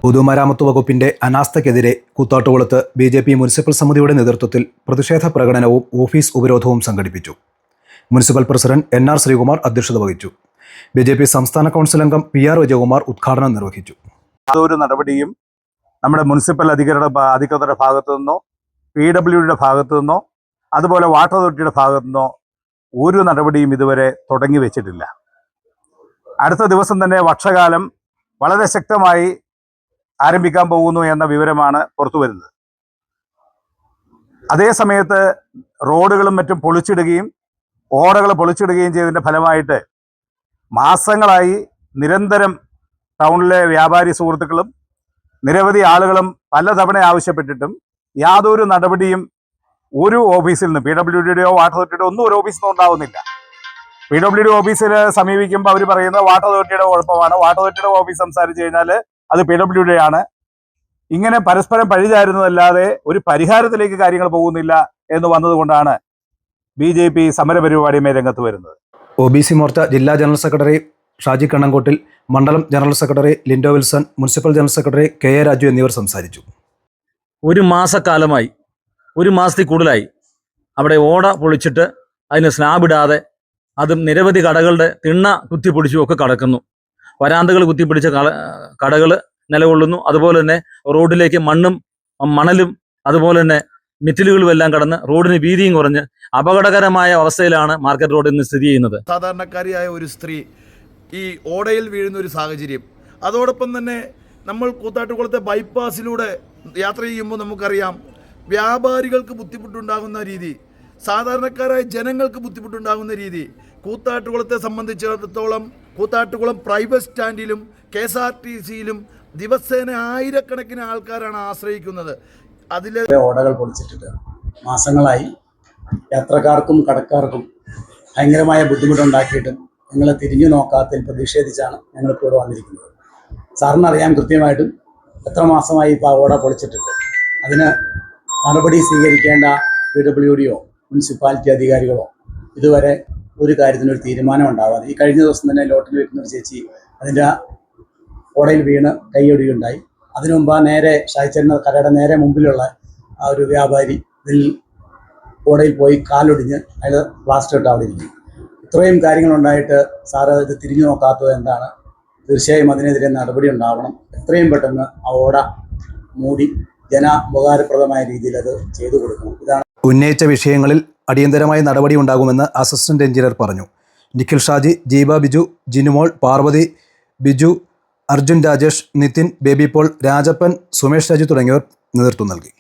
പൊതുമരാമത്ത് വകുപ്പിന്റെ അനാസ്ഥയ്ക്കെതിരെ കൂത്താട്ടുകുളത്ത് BJP municipal സമിതിയുടെ നേതൃത്വത്തിൽ പ്രതിഷേധ പ്രകടനവും ഓഫീസ് ഉപരോധവും സംഘടിപ്പിച്ചു. മുനിസിപ്പൽ പ്രസിഡന്റ് NR ശ്രീകുമാർ അധ്യക്ഷത വഹിച്ചു. BJP സംസ്ഥാന കൗൺസിൽ അംഗം PR വിജയകുമാർ ഉദ്ഘാടനം നിർവഹിച്ചു. യാതൊരു നടപടിയും നമ്മുടെ മുനിസിപ്പൽ അധികൃതരുടെ ഭാഗത്തു നിന്നോ PWDയുടെ ഭാഗത്തു നിന്നോ അതുപോലെ വാട്ടർ അതോറിറ്റിയുടെ ഭാഗത്തു നിന്നോ ഒരു നടപടിയും ഇതുവരെ തുടങ്ങി വെച്ചിട്ടില്ല. അടുത്ത ദിവസം തന്നെ വർഷകാലം വളരെ ശക്തമായി ആരംഭിക്കാൻ പോകുന്നു എന്ന വിവരമാണ് പുറത്തു വരുന്നത്. അതേ സമയത്ത് റോഡുകളും മറ്റും പൊളിച്ചിടുകയും ഓടകൾ പൊളിച്ചിടുകയും ചെയ്തതിൻ്റെ ഫലമായിട്ട് മാസങ്ങളായി നിരന്തരം ടൗണിലെ വ്യാപാരി സുഹൃത്തുക്കളും നിരവധി ആളുകളും പലതവണ ആവശ്യപ്പെട്ടിട്ടും യാതൊരു നടപടിയും ഒരു ഓഫീസിൽ നിന്ന് PWDയുടെയോ വാട്ടർ അതോറിറ്റിയുടെയോ ഒന്നും ഒരു ഓഫീസിൽ നിന്നും ഉണ്ടാവുന്നില്ല. PWD ഓഫീസിൽ സമീപിക്കുമ്പോൾ അവർ പറയുന്നത് വാട്ടർ അതോറിറ്റിയുടെ കുഴപ്പമാണ്, വാട്ടർ അതോറിറ്റിയുടെ ഓഫീസ് സംസാരിച്ചു കഴിഞ്ഞാൽ അത് PWD ആണ്. ഇങ്ങനെ പരസ്പരം പഴിചാരുന്നതല്ലാതെ ഒരു പരിഹാരത്തിലേക്ക് കാര്യങ്ങൾ പോകുന്നില്ല എന്ന് വന്നതുകൊണ്ടാണ് BJP സമരപരിപാടിയുമായി രംഗത്ത് വരുന്നത്. OBC മോർച്ച ജില്ലാ ജനറൽ സെക്രട്ടറി ഷാജി കണ്ണങ്കോട്ടിൽ, മണ്ഡലം general secretary Lindo Wilson, municipal general secretary KA Raju എന്നിവർ സംസാരിച്ചു. ഒരു മാസക്കാലമായി, ഒരു മാസത്തിൽ കൂടുതലായി അവിടെ ഓട പൊളിച്ചിട്ട് അതിന് സ്ലാബിടാതെ അതും നിരവധി കടകളുടെ തിണ്ണ കുത്തിപ്പൊടിച്ചും ഒക്കെ കടക്കുന്നു. വരാന്തകൾ കുത്തിപ്പിടിച്ച കടകൾ നിലകൊള്ളുന്നു. അതുപോലെ തന്നെ റോഡിലേക്ക് മണ്ണും മണലും അതുപോലെ തന്നെ മെറ്റലുകളും എല്ലാം കടന്ന് റോഡിന് വീതിയും കുറഞ്ഞ് അപകടകരമായ അവസ്ഥയിലാണ് മാർക്കറ്റ് റോഡ് ഇന്ന് സ്ഥിതി ചെയ്യുന്നത്. സാധാരണക്കാരിയായ ഒരു സ്ത്രീ ഈ ഓടയിൽ വീഴുന്ന ഒരു സാഹചര്യം, അതോടൊപ്പം തന്നെ നമ്മൾ കൂത്താട്ടുകുളത്തെ ബൈപ്പാസിലൂടെ യാത്ര ചെയ്യുമ്പോൾ നമുക്കറിയാം വ്യാപാരികൾക്ക് ബുദ്ധിമുട്ടുണ്ടാകുന്ന രീതി, സാധാരണക്കാരായ ജനങ്ങൾക്ക് ബുദ്ധിമുട്ടുണ്ടാകുന്ന രീതി. കൂത്താട്ടുകുളത്തെ സംബന്ധിച്ചിടത്തോളം കൂത്താട്ടുകുളം പ്രൈവറ്റ് സ്റ്റാൻഡിലും KSRTCയിലും ദിവസേന ആയിരക്കണക്കിന് ആൾക്കാരാണ് ആശ്രയിക്കുന്നത്. അതിലെ ഓടകൾ പൊളിച്ചിട്ടിട്ട് മാസങ്ങളായി യാത്രക്കാർക്കും കടക്കാർക്കും ഭയങ്കരമായ ബുദ്ധിമുട്ടുണ്ടാക്കിയിട്ടും ഞങ്ങൾ തിരിഞ്ഞു നോക്കാത്തതിൽ പ്രതിഷേധിച്ചാണ് ഞങ്ങളിപ്പോൾ ഇവിടെ വന്നിരിക്കുന്നത്. സാറിന് അറിയാം കൃത്യമായിട്ടും എത്ര മാസമായി ഇപ്പോൾ ഓട പൊളിച്ചിട്ടിട്ട്. അതിന് നടപടി സ്വീകരിക്കേണ്ട PWDയോ മുനിസിപ്പാലിറ്റി അധികാരികളോ ഇതുവരെ ഒരു കാര്യത്തിനൊരു തീരുമാനം ഉണ്ടാവാതെ, ഈ കഴിഞ്ഞ ദിവസം തന്നെ ലോട്ടറി വെക്കുന്ന ഒരു ചേച്ചി അതിൻ്റെ ഓടയിൽ വീണ് കൈയൊടിയുണ്ടായി. അതിനു മുമ്പ് നേരെ ഷായിച്ചേട്ടൻ്റെ കടയുടെ നേരെ മുമ്പിലുള്ള ആ ഒരു വ്യാപാരി ഇതിൽ ഓടയിൽ പോയി കാലൊടിഞ്ഞ് അയാൾ പ്ലാസ്റ്റർ ഇട്ട് അവിടെ ഇരിക്കും. ഇത്രയും കാര്യങ്ങളുണ്ടായിട്ട് സാറ് ഇത് തിരിഞ്ഞു നോക്കാത്തത് എന്താണ്? തീർച്ചയായും അതിനെതിരെ നടപടി ഉണ്ടാവണം. എത്രയും പെട്ടെന്ന് ആ ഓട മൂടി ജനോപകാരപ്രദമായ രീതിയിൽ അത് ചെയ്തു കൊടുക്കണം. ഇതാണ് ഉന്നയിച്ച വിഷയങ്ങളിൽ അടിയന്തരമായ നടപടി ഉണ്ടാകുമെന്ന് അസിസ്റ്റന്റ് എഞ്ചിനീയർ പറഞ്ഞു. നിഖിൽ ഷാജി, ജീബ ബിജു, ജിനുമോൾ, പാർവതി, ബിജു, അർജുൻ രാജേഷ്, നിതിൻ, ബേബി പോൾ, രാജപ്പൻ, സുമേഷ് രാജു തുടങ്ങിയവർ നേതൃത്വം നൽകി.